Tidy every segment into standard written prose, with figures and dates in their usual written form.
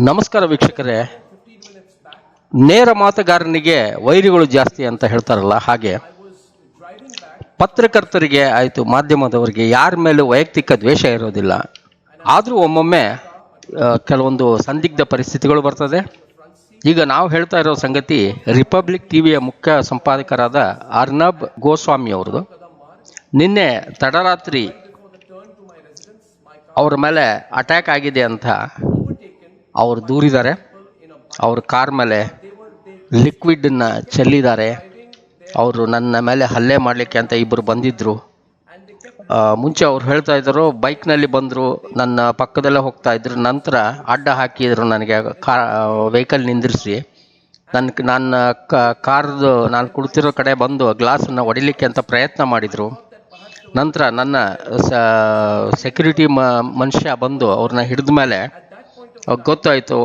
ನಮಸ್ಕಾರ ವೀಕ್ಷಕರೇ. ನೇರ ಮಾತುಗಾರನಿಗೆ ವೈರಿಗಳು ಜಾಸ್ತಿ ಅಂತ ಹೇಳ್ತಾರಲ್ಲ, ಹಾಗೆ ಪತ್ರಕರ್ತರಿಗೆ ಆಯಿತು, ಮಾಧ್ಯಮದವರಿಗೆ ಯಾರ ಮೇಲೆ ವೈಯಕ್ತಿಕ ದ್ವೇಷ ಇರೋದಿಲ್ಲ. ಆದರೂ ಒಮ್ಮೊಮ್ಮೆ ಕೆಲವೊಂದು ಸಂದಿಗ್ಧ ಪರಿಸ್ಥಿತಿಗಳು ಬರ್ತದೆ. ಈಗ ನಾವು ಹೇಳ್ತಾ ಇರೋ ಸಂಗತಿ ರಿಪಬ್ಲಿಕ್ ಟಿವಿಯ ಮುಖ್ಯ ಸಂಪಾದಕರಾದ ಅರ್ನಬ್ ಗೋಸ್ವಾಮಿ ಅವ್ರದ್ದು. ನಿನ್ನೆ ತಡರಾತ್ರಿ ಅವ್ರ ಮೇಲೆ ಅಟ್ಯಾಕ್ ಆಗಿದೆ ಅಂತ ಅವರು ದೂರಿದ್ದಾರೆ. ಅವ್ರ ಕಾರ್ ಮೇಲೆ ಲಿಕ್ವಿಡನ್ನು ಚೆಲ್ಲಿದ್ದಾರೆ. ಅವರು ನನ್ನ ಮೇಲೆ ಹಲ್ಲೆ ಮಾಡಲಿಕ್ಕೆ ಅಂತ ಇಬ್ಬರು ಬಂದಿದ್ದರು. ಮುಂಚೆ ಅವ್ರು ಹೇಳ್ತಾ ಇದ್ದರು, ಬೈಕ್ನಲ್ಲಿ ಬಂದರು, ನನ್ನ ಪಕ್ಕದಲ್ಲೇ ಹೋಗ್ತಾ ಇದ್ರು, ನಂತರ ಅಡ್ಡ ಹಾಕಿದ್ರು, ನನಗೆ ವೆಹಿಕಲ್ ನಿಂದಿರಿಸಿ ನನ್ನ ಕಾರ್ದು ನಾನು ಕುಳಿತಿರೋ ಕಡೆ ಬಂದು ಗ್ಲಾಸನ್ನು ಹೊಡಿಲಿಕ್ಕೆ ಅಂತ ಪ್ರಯತ್ನ ಮಾಡಿದರು. ನಂತರ ನನ್ನ ಸೆಕ್ಯೂರಿಟಿ ಮನುಷ್ಯ ಬಂದು ಅವ್ರನ್ನ ಹಿಡಿದ ಮೇಲೆ ಗೊತ್ತಾಯಿತು,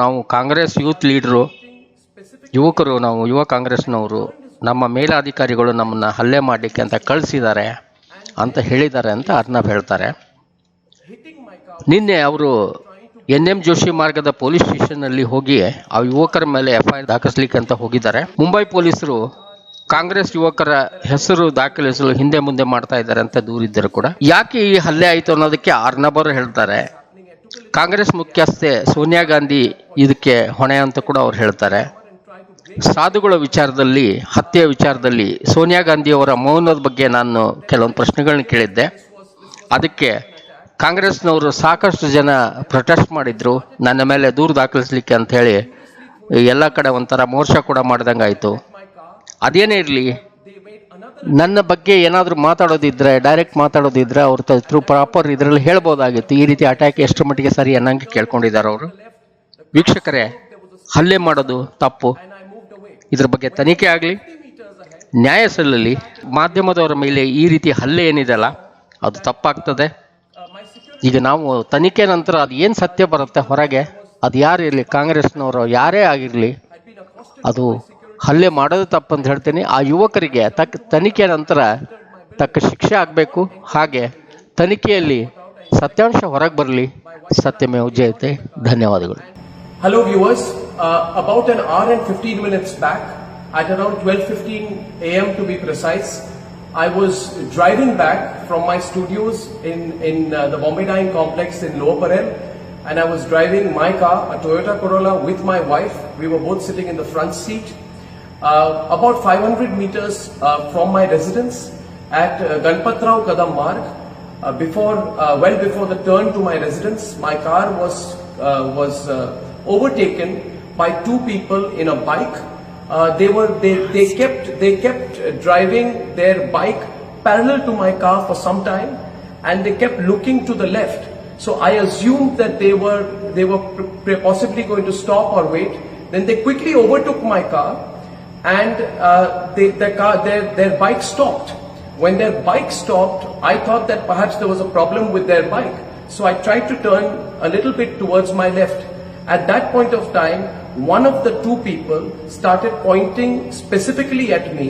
ನಾವು ಕಾಂಗ್ರೆಸ್ ಯೂತ್ ಲೀಡ್ರು, ಯುವಕರು, ನಾವು ಯುವ ಕಾಂಗ್ರೆಸ್ನವರು, ನಮ್ಮ ಮೇಲಾಧಿಕಾರಿಗಳು ನಮ್ಮನ್ನು ಹಲ್ಲೆ ಮಾಡಲಿಕ್ಕೆ ಅಂತ ಕಳಿಸಿದ್ದಾರೆ ಅಂತ ಹೇಳಿದ್ದಾರೆ ಅಂತ ಅರ್ನಬ್ ಹೇಳ್ತಾರೆ. ನಿನ್ನೆ ಅವರು NM ಜೋಶಿ ಮಾರ್ಗದ ಪೊಲೀಸ್ ಸ್ಟೇಷನ್ನಲ್ಲಿ ಹೋಗಿ ಆ ಯುವಕರ ಮೇಲೆ FIR ದಾಖಲಿಸಲಿಕ್ಕೆ ಅಂತ ಹೋಗಿದ್ದಾರೆ. ಮುಂಬೈ ಪೊಲೀಸರು ಕಾಂಗ್ರೆಸ್ ಯುವಕರ ಹೆಸರು ದಾಖಲಿಸಲು ಹಿಂದೆ ಮುಂದೆ ಮಾಡ್ತಾ ಇದ್ದಾರೆ ಅಂತ ದೂರಿದ್ದರು ಕೂಡ. ಯಾಕೆ ಈ ಹಲ್ಲೆ ಆಯಿತು ಅನ್ನೋದಕ್ಕೆ ಅರ್ನಬ್ ಅವರು ಹೇಳ್ತಾರೆ, ಕಾಂಗ್ರೆಸ್ ಮುಖ್ಯಸ್ಥೆ ಸೋನಿಯಾ ಗಾಂಧಿ ಇದಕ್ಕೆ ಹೊಣೆ ಅಂತ ಕೂಡ ಅವ್ರು ಹೇಳ್ತಾರೆ. ಸಾಧುಗಳ ವಿಚಾರದಲ್ಲಿ, ಹತ್ಯೆ ವಿಚಾರದಲ್ಲಿ ಸೋನಿಯಾ ಗಾಂಧಿ ಅವರ ಮೌನದ ಬಗ್ಗೆ ನಾನು ಕೆಲವೊಂದು ಪ್ರಶ್ನೆಗಳನ್ನ ಕೇಳಿದ್ದೆ. ಅದಕ್ಕೆ ಕಾಂಗ್ರೆಸ್ನವರು ಸಾಕಷ್ಟು ಜನ ಪ್ರೊಟೆಸ್ಟ್ ಮಾಡಿದ್ರು, ನನ್ನ ಮೇಲೆ ದೂರು ದಾಖಲಿಸಲಿಕ್ಕೆ ಅಂತ ಹೇಳಿ ಎಲ್ಲ ಕಡೆ ಒಂಥರ ಮೋರ್ಚಾ ಕೂಡ ಮಾಡ್ದಂಗೆ ಆಯಿತು. ಅದೇನೇ ಇರಲಿ, ನನ್ನ ಬಗ್ಗೆ ಏನಾದರೂ ಮಾತಾಡೋದಿದ್ರೆ, ಡೈರೆಕ್ಟ್ ಮಾತಾಡೋದಿದ್ರೆ ಅವ್ರ ಪ್ರಾಪರ್ ಇದರಲ್ಲಿ ಹೇಳ್ಬೋದಾಗಿತ್ತು. ಈ ರೀತಿ ಅಟ್ಯಾಕ್ ಎಷ್ಟು ಮಟ್ಟಿಗೆ ಸರಿ ಅನ್ನಂಗೆ ಕೇಳ್ಕೊಂಡಿದ್ದಾರೆ ಅವರು. ವೀಕ್ಷಕರೇ, ಹಲ್ಲೆ ಮಾಡೋದು ತಪ್ಪು. ಇದ್ರ ಬಗ್ಗೆ ತನಿಖೆ ಆಗಲಿ, ನ್ಯಾಯ ಸಲ್ಲಲಿ. ಮಾಧ್ಯಮದವರ ಮೇಲೆ ಈ ರೀತಿ ಹಲ್ಲೆ ಏನಿದೆಯಲ್ಲ, ಅದು ತಪ್ಪಾಗ್ತದೆ. ಈಗ ನಾವು ತನಿಖೆ ನಂತರ ಅದು ಏನು ಸತ್ಯ ಬರುತ್ತೆ ಹೊರಗೆ, ಅದು ಯಾರು ಇರಲಿ, ಕಾಂಗ್ರೆಸ್ನವರು ಯಾರೇ ಆಗಿರಲಿ, ಅದು ಹಲ್ಲೆ ಮಾಡೋದು ತಪ್ಪಂತ ಹೇಳ್ತೀನಿ. ಆ ಯುವಕರಿಗೆ ತನಿಖೆ ನಂತರ ತಕ್ಕ ಶಿಕ್ಷೆ ಆಗಬೇಕು. ಹಾಗೆ ತನಿಖೆಯಲ್ಲಿ ಸತ್ಯಾಂಶ ಹೊರಗೆ ಬರಲಿ. ಸತ್ಯಮೇವ ಜಯತೆ. ಧನ್ಯವಾದಗಳು. Hello viewers, about an hour and 15 minutes back, at around 12:15 AM to be precise, I was driving back from my studios in the Bombay Dyeing Complex in Lower Parel, and I was driving my car, a Toyota Corolla, with my wife. We were both sitting in the front seat. About 500 meters from my residence at Ganpatrao Kadam Marg, well before the turn to my residence, my car was overtaken by two people in a bike. They kept driving their bike parallel to my car for some time, and they kept looking to the left. So I assumed that they were possibly going to stop or wait. Then they quickly overtook my car, and their bike stopped. When their bike stopped, I thought that perhaps there was a problem with their bike. So I tried to turn a little bit towards my left. At that point of time, one of the two people started pointing specifically at me,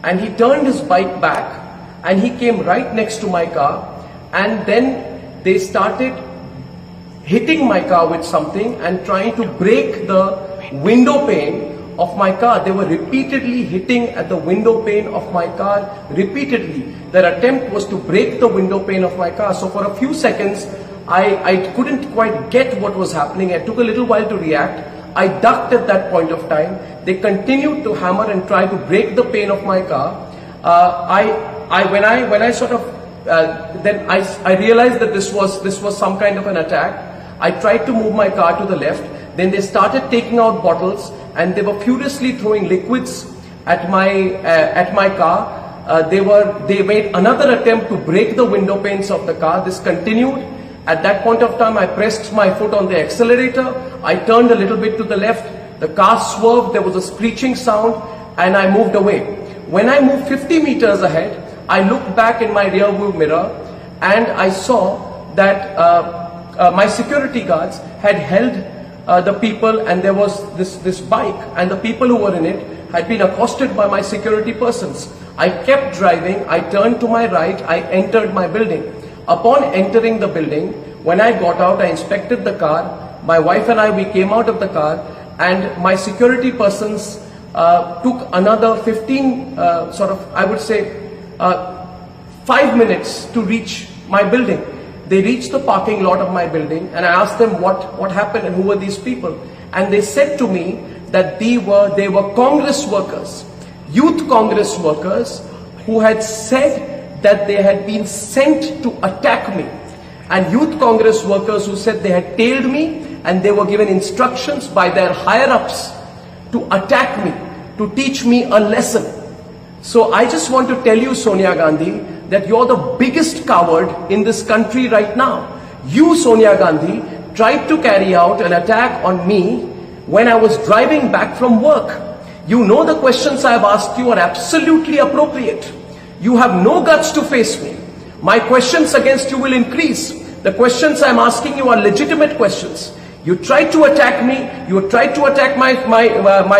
and he turned his bike back and he came right next to my car, and then they started hitting my car with something and trying to break the window pane of my car. They were repeatedly hitting at the window pane of my car, repeatedly. Their attempt was to break the window pane of my car. So for a few seconds, I couldn't quite get what was happening. I took a little while to react. I ducked at that point of time. They continued to hammer and try to break the pane of my car. When I sort of then I realized that this was some kind of an attack. I tried to move my car to the left. Then they started taking out bottles, and they were furiously throwing liquids at my car. They made another attempt to break the window panes of the car. This continued. At that point of time, I pressed my foot on the accelerator. I turned a little bit to the left. The car swerved. There was a screeching sound, and I moved away. When I moved 50 meters ahead, I looked back in my rear view mirror, and I saw that my security guards had held the people, and there was this bike, and the people who were in it had been accosted by my security persons. I kept driving. I turned to my right. I entered my building. Upon entering the building, when I got out, I inspected the car. my wife and I, we came out of the car, and my security persons took another 5 minutes to reach my building. They reached the parking lot of my building, and I asked them what happened and who were these people. And they said to me that they were Congress workers, youth Congress workers, who had said that they had been sent to attack me. And youth Congress workers who said they had tailed me, and they were given instructions by their higher-ups to attack me, to teach me a lesson. So I just want to tell you, Sonia Gandhi, that you're the biggest coward in this country right now. You, Sonia Gandhi, tried to carry out an attack on me when I was driving back from work. You know the questions I have asked you are absolutely appropriate. You have no guts to face me. My questions against you will increase. The questions I'm asking you are legitimate questions. You tried to attack me, you tried to attack my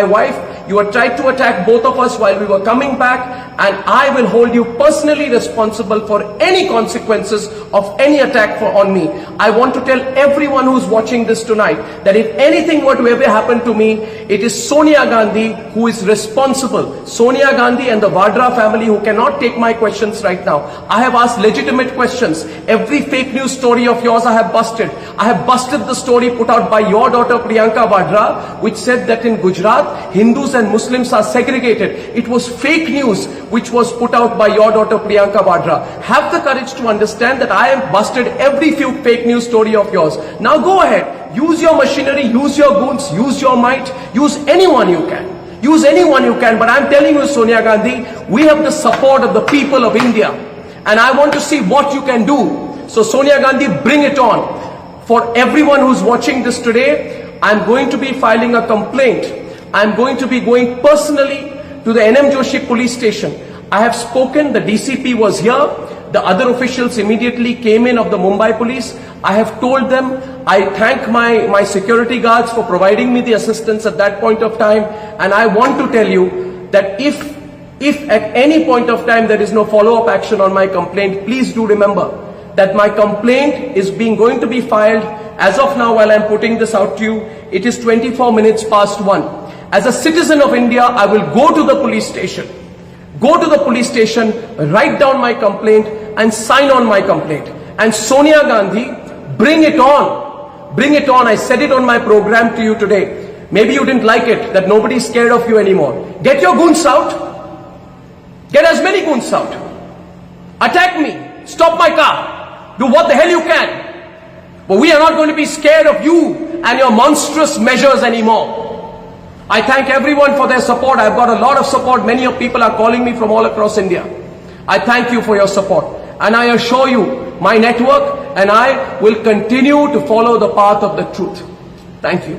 wife, you had tried to attack both of us while we were coming back, and I will hold you personally responsible for any consequences of any attack on me. I want to tell everyone who's watching this tonight that if anything were to ever happen to me, it is Sonia Gandhi who is responsible. Sonia Gandhi and the Vadra family who cannot take my questions right now. I have asked legitimate questions. Every fake news story of yours I have busted. I have busted the story put out by your daughter Priyanka Vadra, which said that in Gujarat, Hindus and Muslims are segregated. It was fake news which was put out by your daughter Priyanka Vadra. Have the courage to understand that I have busted every few fake news story of yours. Now go ahead, use your machinery, use your goons, use your might, use anyone you can. Use anyone you can, but I'm telling you, Sonia Gandhi, we have the support of the people of India, and I want to see what you can do. So Sonia Gandhi, bring it on. For everyone who's watching this today, I'm going to be filing a complaint. I'm going to be going personally to the NM Joshi police station. I have spoken, the DCP was here, the other officials immediately came in of the Mumbai police. I have told them, I thank my security guards for providing me the assistance at that point of time, and I want to tell you that if at any point of time there is no follow-up action on my complaint, please do remember that my complaint is going to be filed as of now. While I'm putting this out to you, it is 24 minutes past 1. As a citizen of India, I will go to the police station. Go to the police station, write down my complaint and sign on my complaint. And Sonia Gandhi, bring it on. Bring it on. I said it on my program to you today. Maybe you didn't like it, that nobody's scared of you anymore. Get your goons out. Get as many goons out. Attack me. Stop my car. Do what the hell you can. But we are not going to be scared of you and your monstrous measures anymore. I thank everyone for their support. I've got a lot of support. Many of people are calling me from all across India. I thank you for your support. And I assure you, my network and I will continue to follow the path of the truth. Thank you.